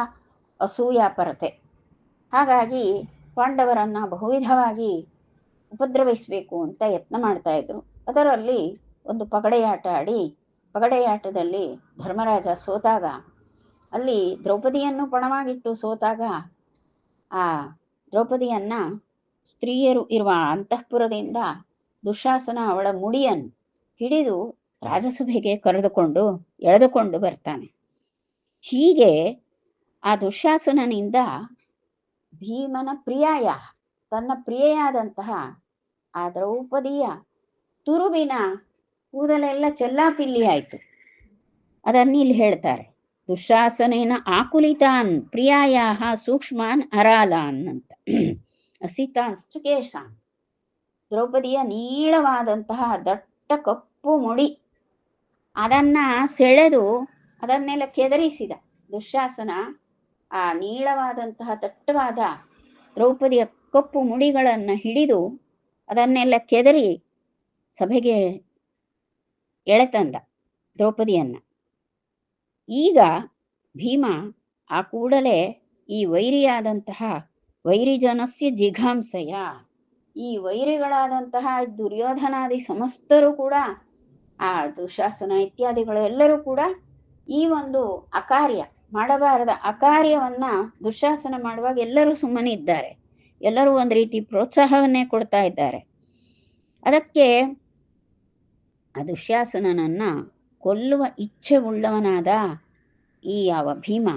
ಅಸೂಯಾಪರತೆ. ಹಾಗಾಗಿ ಪಾಂಡವರನ್ನ ಬಹುವಿಧವಾಗಿ ಉಪದ್ರವಿಸಬೇಕು ಅಂತ ಯತ್ನ ಮಾಡ್ತಾ ಇದ್ರು. ಅದರಲ್ಲಿ ಒಂದು ಪಗಡೆಯಾಟ ಆಡಿ, ಪಗಡೆಯಾಟದಲ್ಲಿ ಧರ್ಮರಾಜ ಸೋತಾಗ, ಅಲ್ಲಿ ದ್ರೌಪದಿಯನ್ನು ಪಣವಾಗಿಟ್ಟು ಸೋತಾಗ ಆ ದ್ರೌಪದಿಯನ್ನ ಸ್ತ್ರೀಯರು ಇರುವ ಅಂತಃಪುರದಿಂದ ದುಶ್ಯಾಸನ ಅವಳ ಮುಡಿಯನ್ನು ಹಿಡಿದು ರಾಜಸಭೆಗೆ ಎಳೆದುಕೊಂಡು ಬರ್ತಾನೆ. ಹೀಗೆ ಆ ದುಶ್ಯಾಸನನಿಂದ ಭೀಮನ ಪ್ರಿಯಾಯ, ತನ್ನ ಪ್ರಿಯೆಯಾದಂತಹ ಆ ದ್ರೌಪದಿಯ ತುರುಬಿನ ಕೂದಲೆಲ್ಲ ಚೆಲ್ಲಾಪಿಲ್ಲಿ ಆಯಿತು. ಅದನ್ನು ಇಲ್ಲಿ ಹೇಳ್ತಾರೆ, ದುಶ್ಯಾಸನೇನ ಆಕುಲಿತಾನ್ ಪ್ರಿಯಾಯ ಸೂಕ್ಷ್ಮಾನ್ ಅರಾಲಾನ್ ಅಂತ. ಅಸಿತಾನ್ಶ್ಚ ಕೇಶಾನ್. ದ್ರೌಪದಿಯ ನೀಳವಾದಂತಹ ದಟ್ಟ ಕಪ್ಪು ಮುಡಿ ಅದನ್ನ ಸೆಳೆದು ಅದನ್ನೆಲ್ಲ ಕೆದರಿಸಿದ ದುಶ್ಯಾಸನ. ಆ ನೀಳವಾದಂತಹ ದಟ್ಟವಾದ ದ್ರೌಪದಿಯ ಕಪ್ಪು ಮುಡಿಗಳನ್ನ ಹಿಡಿದು ಅದನ್ನೆಲ್ಲ ಕೆದರಿ ಸಭೆಗೆ ಎಳೆತಂದ ದ್ರೌಪದಿಯನ್ನ. ಈಗ ಭೀಮ ಆ ಕೂಡಲೇ ಈ ವೈರಿಯಾದಂತಹ ವೈರಿಜನಸ್ಯ ಜಿಘಾಂಸಯ, ಈ ವೈರಿಗಳಾದಂತಹ ದುರ್ಯೋಧನಾದಿ ಸಮಸ್ತರು ಕೂಡ, ಆ ದುಶ್ಯಾಸನ ಇತ್ಯಾದಿಗಳು ಎಲ್ಲರೂ ಕೂಡ ಈ ಒಂದು ಅಕಾರ್ಯ ಮಾಡಬಾರದ ಅಕಾರ್ಯವನ್ನ ದುಶ್ಯಾಸನ ಮಾಡುವಾಗ ಎಲ್ಲರೂ ಸುಮ್ಮನಿದ್ದಾರೆ. ಎಲ್ಲರೂ ಒಂದು ರೀತಿ ಪ್ರೋತ್ಸಾಹವನ್ನೇ ಕೊಡ್ತಾ ಇದ್ದಾರೆ. ಅದಕ್ಕೆ ಆ ದುಶ್ಯಾಸನನನ್ನ ಕೊಲ್ಲುವ ಇಚ್ಛೆ ಉಳ್ಳವನಾದ ಈ ಯಾವ ಭೀಮ,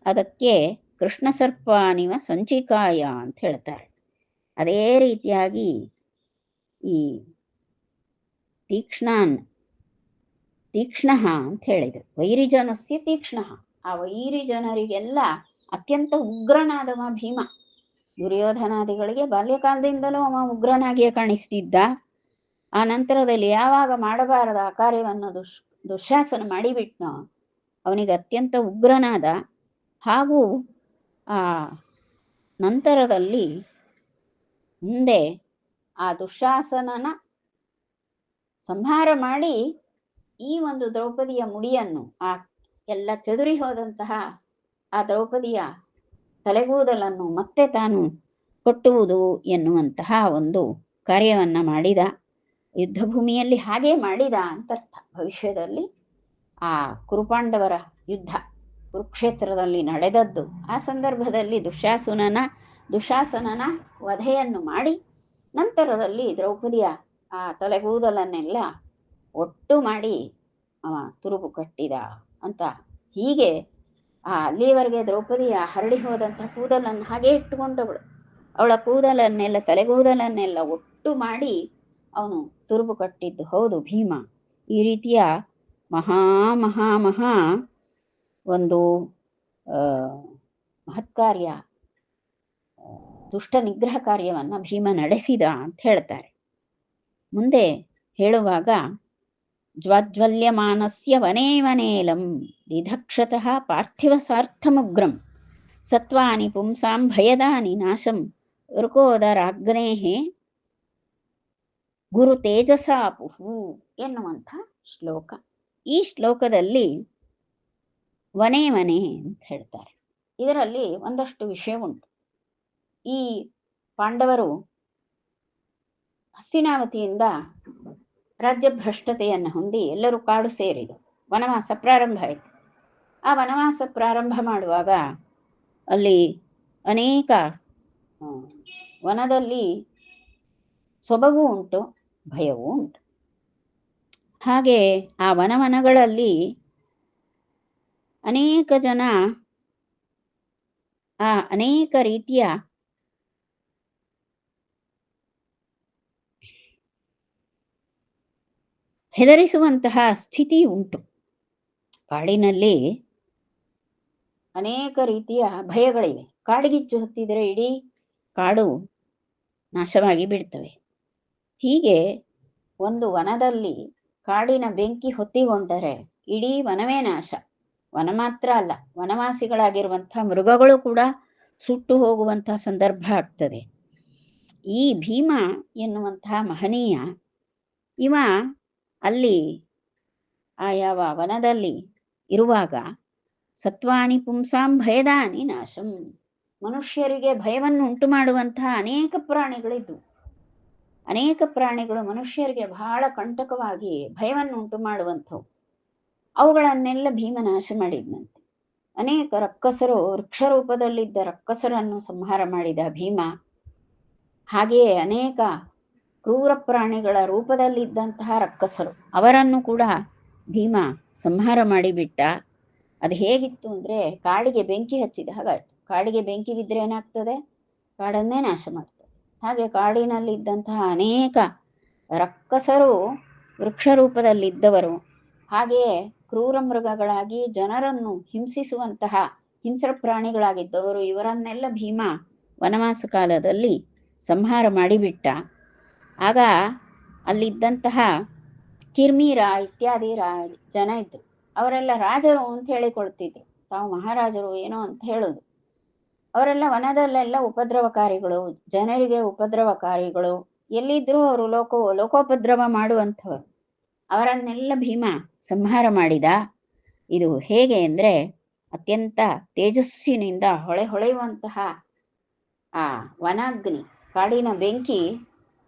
ಅದಕ್ಕೆ ಕೃಷ್ಣ ಸರ್ಪಾನಿವ ಸಂಚಿಕಾಯ ಅಂತ ಹೇಳ್ತಾರೆ. ಅದೇ ರೀತಿಯಾಗಿ ಈ ತೀಕ್ಷ್ಣ ಅಂತ ಹೇಳಿದ್ರು. ವೈರಿಜನಸ್ಯ ತೀಕ್ಷ್ಣ, ಆ ವೈರಿ ಜನರಿಗೆಲ್ಲ ಅತ್ಯಂತ ಉಗ್ರನಾದವ ಭೀಮ. ದುರ್ಯೋಧನಾದಿಗಳಿಗೆ ಬಾಲ್ಯಕಾಲದಿಂದಲೂ ಅವ ಉಗ್ರನಾಗಿಯೇ ಕಾಣಿಸ್ತಿದ್ದ. ಆ ನಂತರದಲ್ಲಿ ಯಾವಾಗ ಮಾಡಬಾರದ ಆ ಕಾರ್ಯವನ್ನು ದುಶ್ಯಾಸನ ಮಾಡಿಬಿಟ್ನೋ ಅವನಿಗೆ ಅತ್ಯಂತ ಉಗ್ರನಾದ. ಹಾಗೂ ಆ ನಂತರದಲ್ಲಿ ಮುಂದೆ ಆ ದುಶ್ಯಾಸನನ ಸಂಹಾರ ಮಾಡಿ ಈ ಒಂದು ದ್ರೌಪದಿಯ ಮುಡಿಯನ್ನು, ಆ ಎಲ್ಲ ಚದುರಿ ಹೋದಂತಹ ಆ ದ್ರೌಪದಿಯ ತಲೆಗೂದಲನ್ನು ಮತ್ತೆ ತಾನು ಕೊಟ್ಟುವುದು ಎನ್ನುವಂತಹ ಒಂದು ಕಾರ್ಯವನ್ನ ಮಾಡಿದ. ಯುದ್ಧ ಭೂಮಿಯಲ್ಲಿ ಹಾಗೆ ಮಾಡಿದ ಅಂತರ್ಥ. ಭವಿಷ್ಯದಲ್ಲಿ ಆ ಕುರುಪಾಂಡವರ ಯುದ್ಧ ಕುರುಕ್ಷೇತ್ರದಲ್ಲಿ ನಡೆದದ್ದು. ಆ ಸಂದರ್ಭದಲ್ಲಿ ದುಶ್ಯಾಸನನ ವಧೆಯನ್ನು ಮಾಡಿ ನಂತರದಲ್ಲಿ ದ್ರೌಪದಿಯ ಆ ತಲೆಗೂದಲನ್ನೆಲ್ಲ ಒಟ್ಟು ಮಾಡಿ ಅವ ತುರುಬು ಕಟ್ಟಿದ ಅಂತ. ಹೀಗೆ ಅಲ್ಲಿಯವರೆಗೆ ದ್ರೌಪದಿಯ ಹರಡಿ ಹೋದಂತಹ ಕೂದಲನ್ನು ಹಾಗೆ ಇಟ್ಟುಕೊಂಡವಳು. ಅವಳ ಕೂದಲನ್ನೆಲ್ಲ ತಲೆಗೂದಲನ್ನೆಲ್ಲ ಒಟ್ಟು ಮಾಡಿ ಅವನು ತುರುಬು ಕಟ್ಟಿದ್ದು ಹೌದು ಭೀಮ. ಈ ರೀತಿಯ ಮಹಾ ಮಹಾ ಮಹಾ ಒಂದು ಮಹತ್ಕಾರ್ಯ ದುಷ್ಟ ನಿಗ್ರಹ ಕಾರ್ಯವನ್ನ ಭೀಮ ನಡೆಸಿದ ಅಂತ ಹೇಳ್ತಾರೆ. ಮುಂದೆ ಹೇಳುವಾಗ ಜ್ವಾಜ್ವಲ್ಯಮಾನಸ್ಯ ವನೇ ವನೇಲಂ ದಿಧಕ್ಷತಃ ಪಾರ್ಥಿವ ಸಾರ್ಥಮುಗ್ರಂ ಸತ್ವಾನಿ ಪುಂಸಾಂ ಭಯದಾನಿ ನಾಶಂ ಋಕೋದರಾಗ್ನೇಃ ಗುರು ತೇಜಸಾಪುಹು ಎನ್ನುವಂಥ ಶ್ಲೋಕ. ಈ ಶ್ಲೋಕದಲ್ಲಿ ವನೇ ವನೇ ಅಂತ ಹೇಳ್ತಾರೆ. ಇದರಲ್ಲಿ ಒಂದಷ್ಟು ವಿಷಯ ಉಂಟು. ಈ ಪಾಂಡವರು ಹಸ್ತಿನಾವತಿಯಿಂದ ರಾಜ್ಯಭ್ರಷ್ಟತೆಯನ್ನು ಹೊಂದಿ ಎಲ್ಲರೂ ಕಾಡು ಸೇರಿದರು. ವನವಾಸ ಪ್ರಾರಂಭ ಆಯಿತು. ಆ ವನವಾಸ ಪ್ರಾರಂಭ ಮಾಡುವಾಗ ಅಲ್ಲಿ ಅನೇಕ ವನದಲ್ಲಿ ಸೊಬಗು ಉಂಟು, ಭಯವೂ ಉಂಟು. ಹಾಗೆ ಆ ವನಗಳಲ್ಲಿ ಅನೇಕ ಜನ ಅನೇಕ ರೀತಿಯ ಹೆದರಿಸುವಂತಹ ಸ್ಥಿತಿ ಉಂಟು. ಕಾಡಿನಲ್ಲಿ ಅನೇಕ ರೀತಿಯ ಭಯಗಳಿವೆ. ಕಾಡಿಗಿಚ್ಚು ಹತ್ತಿದರೆ ಇಡೀ ಕಾಡು ನಾಶವಾಗಿ ಬಿಡ್ತವೆ. ಹೀಗೆ ಒಂದು ವನದಲ್ಲಿ ಕಾಡಿನ ಬೆಂಕಿ ಹೊತ್ತಿಕೊಂಡರೆ ಇಡೀ ವನವೇ ನಾಶ. ವನ ಮಾತ್ರ ಅಲ್ಲ, ವನವಾಸಿಗಳಾಗಿರುವಂತಹ ಮೃಗಗಳು ಕೂಡ ಸುಟ್ಟು ಹೋಗುವಂತಹ ಸಂದರ್ಭ ಆಗ್ತದೆ. ಈ ಭೀಮ ಎನ್ನುವಂತಹ ಮಹನೀಯ ಇವ ಅಲ್ಲಿ ಯಾವ ವನದಲ್ಲಿ ಇರುವಾಗ ಸತ್ವಾನಿ ಪುಂಸಾಂ ಭಯದಾನಿ ನಾಶಂ, ಮನುಷ್ಯರಿಗೆ ಭಯವನ್ನು ಉಂಟು ಮಾಡುವಂತಹ ಅನೇಕ ಪ್ರಾಣಿಗಳಿದ್ವು. ಅನೇಕ ಪ್ರಾಣಿಗಳು ಮನುಷ್ಯರಿಗೆ ಬಹಳ ಕಂಟಕವಾಗಿ ಭಯವನ್ನು ಉಂಟು ಮಾಡುವಂಥವು. ಅವುಗಳನ್ನೆಲ್ಲ ಭೀಮ ನಾಶ ಮಾಡಿದ್ನಂತೆ. ಅನೇಕ ರಕ್ಕಸರು, ವೃಕ್ಷ ರೂಪದಲ್ಲಿದ್ದ ರಕ್ಕಸರನ್ನು ಸಂಹಾರ ಮಾಡಿದ ಭೀಮ. ಹಾಗೆಯೇ ಅನೇಕ ಕ್ರೂರ ಪ್ರಾಣಿಗಳ ರೂಪದಲ್ಲಿದ್ದಂತಹ ರಕ್ಕಸರು, ಅವರನ್ನು ಕೂಡ ಭೀಮ ಸಂಹಾರ ಮಾಡಿಬಿಟ್ಟ. ಅದು ಹೇಗಿತ್ತು ಅಂದರೆ ಕಾಡಿಗೆ ಬೆಂಕಿ ಹಚ್ಚಿದ ಹಾಗಾಯ್ತು. ಕಾಡಿಗೆ ಬೆಂಕಿ ಬಿದ್ದರೆ ಏನಾಗ್ತದೆ? ಕಾಡನ್ನೇ ನಾಶ ಮಾಡ್ತದೆ. ಹಾಗೆ ಕಾಡಿನಲ್ಲಿದ್ದಂತಹ ಅನೇಕ ರಕ್ಕಸರು ವೃಕ್ಷ ರೂಪದಲ್ಲಿದ್ದವರು, ಹಾಗೆಯೇ ಕ್ರೂರ ಮೃಗಗಳಾಗಿ ಜನರನ್ನು ಹಿಂಸಿಸುವಂತಹ ಹಿಂಸ್ರ ಪ್ರಾಣಿಗಳಾಗಿದ್ದವರು, ಇವರನ್ನೆಲ್ಲ ಭೀಮ ವನವಾಸ ಕಾಲದಲ್ಲಿ ಸಂಹಾರ ಮಾಡಿಬಿಟ್ಟ. ಆಗ ಅಲ್ಲಿದ್ದಂತಹ ಕಿರ್ಮೀರ ಇತ್ಯಾದಿ ಜನ ಇದ್ರು. ಅವರೆಲ್ಲ ರಾಜರು ಅಂತ ಹೇಳಿಕೊಳ್ತಿದ್ರು. ತಾವು ಮಹಾರಾಜರು ಏನೋ ಅಂತ ಹೇಳೋದು. ಅವರೆಲ್ಲ ವನದಲ್ಲೆಲ್ಲ ಉಪದ್ರವಕಾರಿಗಳು, ಜನರಿಗೆ ಉಪದ್ರವಕಾರಿಗಳು. ಎಲ್ಲಿದ್ರೂ ಅವರು ಲೋಕೋಪದ್ರವ ಮಾಡುವಂಥವರು. ಅವರನ್ನೆಲ್ಲ ಭೀಮ ಸಂಹಾರ ಮಾಡಿದ. ಇದು ಹೇಗೆ ಅಂದರೆ ಅತ್ಯಂತ ತೇಜಸ್ಸಿನಿಂದ ಹೊಳೆಯುವಂತಹ ಆ ವನಾಗ್ನಿ, ಕಾಡಿನ ಬೆಂಕಿ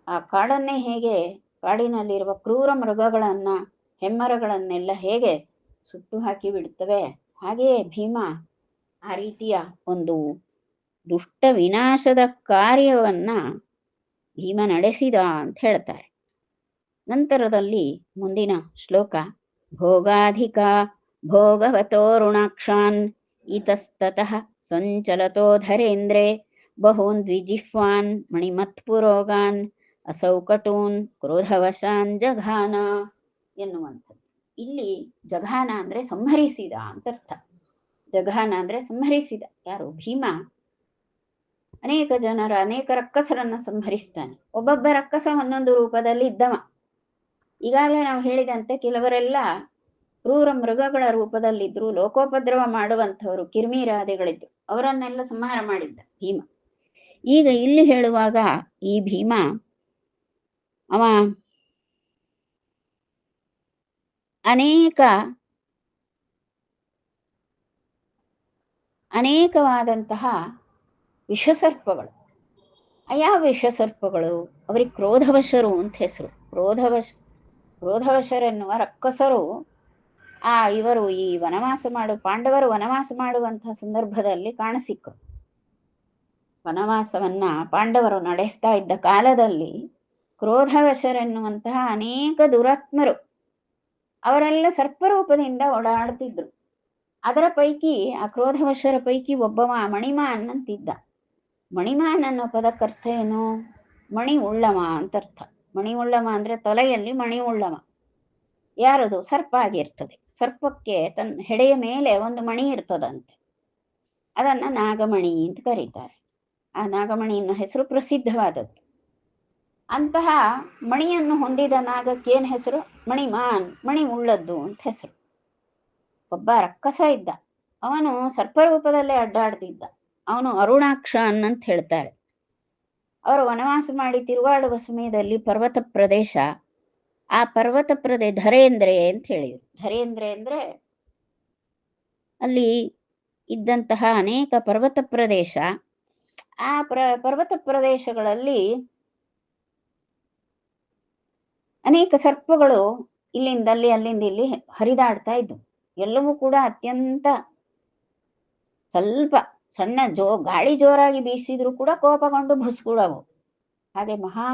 ಆ ಕಾಡನ್ನೇ ಹೇಗೆ, ಕಾಡಿನಲ್ಲಿರುವ ಕ್ರೂರ ಮೃಗಗಳನ್ನ, ಹೆಮ್ಮರಗಳನ್ನೆಲ್ಲ ಹೇಗೆ ಸುಟ್ಟು ಹಾಕಿ ಬಿಡುತ್ತವೆ, ಹಾಗೆಯೇ ಭೀಮ ಆ ರೀತಿಯ ಒಂದು ದುಷ್ಟ ವಿನಾಶದ ಕಾರ್ಯವನ್ನ ಭೀಮ ನಡೆಸಿದ ಅಂತ ಹೇಳ್ತಾರೆ. ನಂತರದಲ್ಲಿ ಮುಂದಿನ ಶ್ಲೋಕ ಭೋಗಾಧಿಕ ಭೋಗವತೋ ಋಣಾಕ್ಷಾನ್ ಇತಸ್ತತಃ ಸಂಚಲತೋ ಧರೇಂದ್ರೇ ಬಹೂನ್ ದ್ವಿಜಿಹ್ವಾನ್ ಮಣಿಮತ್ಪುರೋಗಾನ್ ಅಸೌಕಟೂನ್ ಕ್ರೋಧವಶಾನ್ ಜಘಾನ ಎನ್ನುವಂಥದ್ದು. ಇಲ್ಲಿ ಜಘಾನ ಅಂದ್ರೆ ಸಂಹರಿಸಿದ ಅಂತ ಅರ್ಥ. ಜಘಾನ ಅಂದ್ರೆ ಸಂಹರಿಸಿದ. ಯಾರು? ಭೀಮ ಅನೇಕ ಜನರ, ಅನೇಕ ರಕ್ಕಸರನ್ನ ಸಂಹರಿಸ್ತಾನೆ. ಒಬ್ಬೊಬ್ಬ ರಕ್ಕಸ ಒಂದೊಂದು ರೂಪದಲ್ಲಿ ಇದ್ದವ. ಈಗಾಗಲೇ ನಾವು ಹೇಳಿದಂತೆ ಕೆಲವರೆಲ್ಲ ಕ್ರೂರ ಮೃಗಗಳ ರೂಪದಲ್ಲಿದ್ರು, ಲೋಕೋಪದ್ರವ ಮಾಡುವಂಥವರು, ಕಿರ್ಮೀರಾದಿಗಳಿದ್ರು. ಅವರನ್ನೆಲ್ಲ ಸಂಹಾರ ಮಾಡಿದ್ದ ಭೀಮ. ಈಗ ಇಲ್ಲಿ ಹೇಳುವಾಗ ಈ ಭೀಮ ಅವ ಅನೇಕವಾದಂತಹ ವಿಷಸರ್ಪಗಳು. ಯಾವ ವಿಷಸರ್ಪಗಳು? ಅವರಿಗೆ ಕ್ರೋಧವಶರು ಅಂತ ಹೆಸರು. ಕ್ರೋಧವಶರೆನ್ನುವ ರಕ್ಕಸರು ಇವರು ಈ ಪಾಂಡವರು ವನವಾಸ ಮಾಡುವಂತಹ ಸಂದರ್ಭದಲ್ಲಿ ಕಾಣಸಿಕ್ಕರು. ವನವಾಸವನ್ನ ಪಾಂಡವರು ನಡೆಸ್ತಾ ಇದ್ದ ಕಾಲದಲ್ಲಿ ಕ್ರೋಧವಶರೆನ್ನುವಂತಹ ಅನೇಕ ದುರಾತ್ಮರು, ಅವರೆಲ್ಲ ಸರ್ಪರೂಪದಿಂದ ಓಡಾಡ್ತಿದ್ರು. ಅದರ ಪೈಕಿ ಆ ಕ್ರೋಧವಶರ ಪೈಕಿ ಒಬ್ಬವ ಮಣಿಮಾನ್ ಅಂತಿದ್ದ. ಮಣಿಮಾನ್ ಅನ್ನೋ ಪದಕ್ಕರ್ಥ ಏನು? ಮಣಿ ಉಳ್ಳವ ಅಂತ ಅರ್ಥ. ಮಣಿ ಉಳ್ಳವ ಅಂದ್ರೆ ತಲೆಯಲ್ಲಿ ಮಣಿ ಉಳ್ಳವ. ಯಾರದು? ಸರ್ಪ ಆಗಿರ್ತದೆ. ಸರ್ಪಕ್ಕೆ ತನ್ನ ಹೆಡೆಯ ಮೇಲೆ ಒಂದು ಮಣಿ ಇರ್ತದಂತೆ. ಅದನ್ನ ನಾಗಮಣಿ ಅಂತ ಕರೀತಾರೆ. ಆ ನಾಗಮಣಿ ಅನ್ನೋ ಹೆಸರು ಪ್ರಸಿದ್ಧವಾದದ್ದು. ಅಂತಹ ಮಣಿಯನ್ನು ಹೊಂದಿದ ನಾಗಕ್ಕೆ ಏನ್ ಹೆಸರು? ಮಣಿಮಾನ್, ಮಣಿ ಉಳ್ಳದ್ದು ಅಂತ ಹೆಸರು. ಒಬ್ಬ ರಕ್ಕಸ ಇದ್ದ, ಅವನು ಸರ್ಪರೂಪದಲ್ಲೇ ಅಡ್ಡಾಡ್ತಿದ್ದ. ಅವನು ಅರುಣಾಕ್ಷ ಅನ್ನಂತ ಹೇಳ್ತಾರೆ. ಅವರು ವನವಾಸ ಮಾಡಿ ತಿರುಗಾಡುವ ಸಮಯದಲ್ಲಿ ಪರ್ವತ ಪ್ರದೇಶ, ಆ ಪರ್ವತ ಪ್ರದೇಶ ಧರೇಂದ್ರೆ ಅಂತ ಹೇಳಿದ್ರು. ಧರೇಂದ್ರೆ ಅಂದ್ರೆ ಅಲ್ಲಿ ಇದ್ದಂತಹ ಅನೇಕ ಪರ್ವತ ಪ್ರದೇಶ. ಆ ಪರ್ವತ ಪ್ರದೇಶಗಳಲ್ಲಿ ಅನೇಕ ಸರ್ಪಗಳು ಇಲ್ಲಿಂದ ಅಲ್ಲಿ ಅಲ್ಲಿಂದ ಇಲ್ಲಿ ಹರಿದಾಡ್ತಾ ಇದ್ವು. ಎಲ್ಲವೂ ಕೂಡ ಅತ್ಯಂತ ಸ್ವಲ್ಪ ಸಣ್ಣ ಗಾಳಿ ಜೋರಾಗಿ ಬೀಸಿದ್ರು ಕೂಡ ಕೋಪಗೊಂಡು ಭುಸ್ಗುಳವು. ಹಾಗೆ ಮಹಾ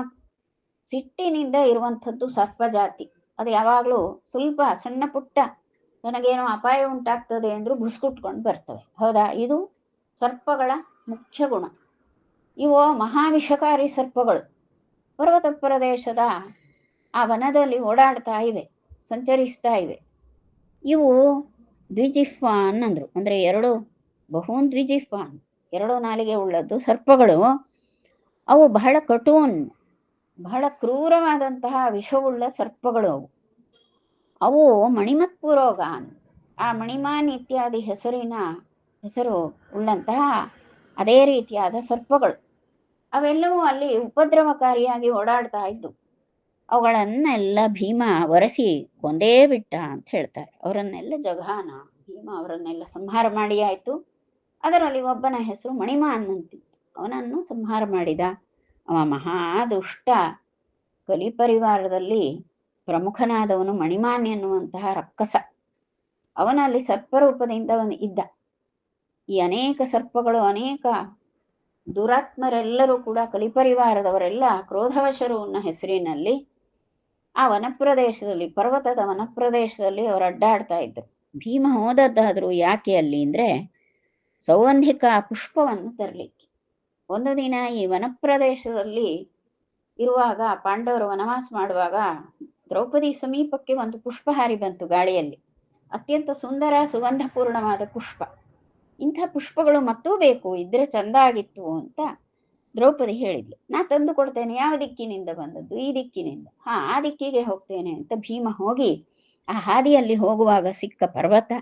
ಸಿಟ್ಟಿನಿಂದ ಇರುವಂಥದ್ದು ಸರ್ಪ ಜಾತಿ. ಅದು ಯಾವಾಗ್ಲೂ ಸ್ವಲ್ಪ ಸಣ್ಣ ಪುಟ್ಟ ನನಗೇನೋ ಅಪಾಯ ಉಂಟಾಗ್ತದೆ ಅಂದ್ರೂ ಭುಸ್ಕುಟ್ಕೊಂಡು ಬರ್ತವೆ. ಹೌದಾ? ಇದು ಸರ್ಪಗಳ ಮುಖ್ಯ ಗುಣ. ಇವು ಮಹಾವಿಷಕಾರಿ ಸರ್ಪಗಳು ಪರ್ವತ ಪ್ರದೇಶದ ಆ ವನದಲ್ಲಿ ಓಡಾಡ್ತಾ ಇವೆ, ಸಂಚರಿಸ್ತಾ ಇವೆ. ಇವು ದ್ವಿಜಿಹ್ವಾನ್ ಅಂದ್ರು, ಅಂದ್ರೆ ಬಹೂನ್ ದ್ವಿಜಿಹ್ವಾನ್, 2 ನಾಲಿಗೆ ಉಳ್ಳದ್ದು ಸರ್ಪಗಳು. ಅವು ಬಹಳ ಕಟೂನ್, ಬಹಳ ಕ್ರೂರವಾದಂತಹ ವಿಷವುಳ್ಳ ಸರ್ಪಗಳು ಅವು. ಅವು ಮಣಿಮತ್ ಪುರೋಗಾನ್, ಆ ಮಣಿಮಾನ್ ಇತ್ಯಾದಿ ಹೆಸರು ಉಳ್ಳಂತಹ ಅದೇ ರೀತಿಯಾದ ಸರ್ಪಗಳು. ಅವೆಲ್ಲವೂ ಅಲ್ಲಿ ಉಪದ್ರವಕಾರಿಯಾಗಿ ಓಡಾಡ್ತಾ ಇದ್ದು. ಅವುಗಳನ್ನೆಲ್ಲ ಭೀಮ ಒರೆಸಿ ಕೊಂದೇ ಬಿಟ್ಟ ಅಂತ ಹೇಳ್ತಾರೆ. ಅವರನ್ನೆಲ್ಲ ಜಘಾನ, ಭೀಮ ಅವರನ್ನೆಲ್ಲ ಸಂಹಾರ ಮಾಡಿ ಆಯ್ತು. ಅದರಲ್ಲಿ ಒಬ್ಬನ ಹೆಸರು ಮಣಿಮಾನ್ ಅಂತಿತ್ತು. ಅವನನ್ನು ಸಂಹಾರ ಮಾಡಿದ. ಅವ ಮಹಾದುಷ್ಟ ಕಲಿಪರಿವಾರದಲ್ಲಿ ಪ್ರಮುಖನಾದವನು ಮಣಿಮಾನ್ ಎನ್ನುವಂತಹ ರಕ್ಕಸ. ಅವನಲ್ಲಿ ಸರ್ಪರೂಪದಿಂದ ಇದ್ದ. ಈ ಅನೇಕ ಸರ್ಪಗಳು, ಅನೇಕ ದುರಾತ್ಮರೆಲ್ಲರೂ ಕೂಡ ಕಲಿಪರಿವಾರದವರೆಲ್ಲ ಕ್ರೋಧವಶರು ಅನ್ನೋ ಹೆಸರಿನಲ್ಲಿ ಆ ವನಪ್ರದೇಶದಲ್ಲಿ, ಪರ್ವತದ ವನಪ್ರದೇಶದಲ್ಲಿ ಅವರು ಅಡ್ಡಾಡ್ತಾ ಇದ್ರು. ಭೀಮ ಹೋದದ್ದಾದ್ರು ಯಾಕೆ ಅಲ್ಲಿ ಅಂದ್ರೆ ಸೌಗಂಧಿಕ ಪುಷ್ಪವನ್ನು ತರಲಿಕ್ಕೆ. ಒಂದು ದಿನ ಈ ವನಪ್ರದೇಶದಲ್ಲಿ ಇರುವಾಗ, ಪಾಂಡವರು ವನವಾಸ ಮಾಡುವಾಗ ದ್ರೌಪದಿ ಸಮೀಪಕ್ಕೆ ಒಂದು ಪುಷ್ಪ ಹಾರಿ ಬಂತು ಗಾಳಿಯಲ್ಲಿ. ಅತ್ಯಂತ ಸುಂದರ ಸುಗಂಧಪೂರ್ಣವಾದ ಪುಷ್ಪ. ಇಂಥ ಪುಷ್ಪಗಳು ಮತ್ತೂ ಬೇಕು, ಇದ್ರೆ ಚಂದ ಆಗಿತ್ತು ಅಂತ ದ್ರೌಪದಿ ಹೇಳಿದ್ಲು. ನಾ ತಂದು ಕೊಡ್ತೇನೆ. ಯಾವ ದಿಕ್ಕಿನಿಂದ ಬಂದದ್ದು? ಈ ದಿಕ್ಕಿನಿಂದ. ಆ ದಿಕ್ಕಿಗೆ ಹೋಗ್ತೇನೆ ಅಂತ ಭೀಮ ಹೋಗಿ ಆ ಹಾದಿಯಲ್ಲಿ ಹೋಗುವಾಗ ಸಿಕ್ಕ ಪರ್ವತ,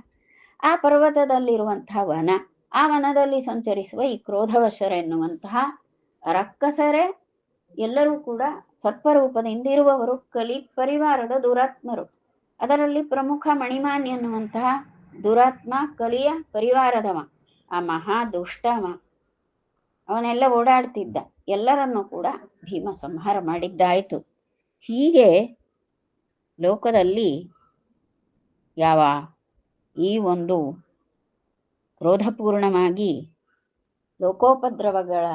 ಆ ಪರ್ವತದಲ್ಲಿರುವಂತಹ ವನ, ಆ ವನದಲ್ಲಿ ಸಂಚರಿಸುವ ಈ ಕ್ರೋಧವಶರೆನ್ನುವಂತಹ ರಕ್ಕಸರೇ ಎಲ್ಲರೂ ಕೂಡ ಸರ್ಪರೂಪದಿಂದ ಇರುವವರು, ಕಲಿ ಪರಿವಾರದ ದುರಾತ್ಮರು. ಅದರಲ್ಲಿ ಪ್ರಮುಖ ಮಣಿಮಾನ್ ಎನ್ನುವಂತಹ ದುರಾತ್ಮ, ಕಲಿಯ ಪರಿವಾರದವ, ಆ ಮಹಾ ದುಷ್ಟವ. ಅವನೆಲ್ಲ ಓಡಾಡ್ತಿದ್ದ. ಎಲ್ಲರನ್ನೂ ಕೂಡ ಭೀಮ ಸಂಹಾರ ಮಾಡಿದ್ದಾಯಿತು. ಹೀಗೆ ಲೋಕದಲ್ಲಿ ಈ ಒಂದು ಕ್ರೋಧಪೂರ್ಣವಾಗಿ ಲೋಕೋಪದ್ರವಗಳ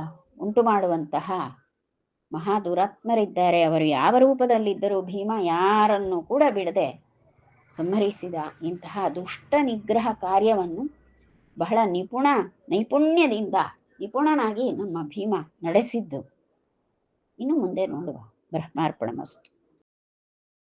ಉಂಟು ಮಾಡುವಂತಹ ಮಹಾ ದುರಾತ್ಮರಿದ್ದಾರೆ. ಅವರು ಯಾವ ರೂಪದಲ್ಲಿದ್ದರೂ ಭೀಮ ಯಾರನ್ನೂ ಕೂಡ ಬಿಡದೆ ಸಂಹರಿಸಿದ. ಇಂತಹ ದುಷ್ಟ ನಿಗ್ರಹ ಕಾರ್ಯವನ್ನು ಬಹಳ ನಿಪುಣನಾಗಿ ನಮ್ಮ ಭೀಮ ನಡೆಸಿದ್ದು. ಇನ್ನು ಮುಂದೆ ನೋಡುವ. ಬ್ರಹ್ಮಾರ್ಪಣಮಸ್ತು.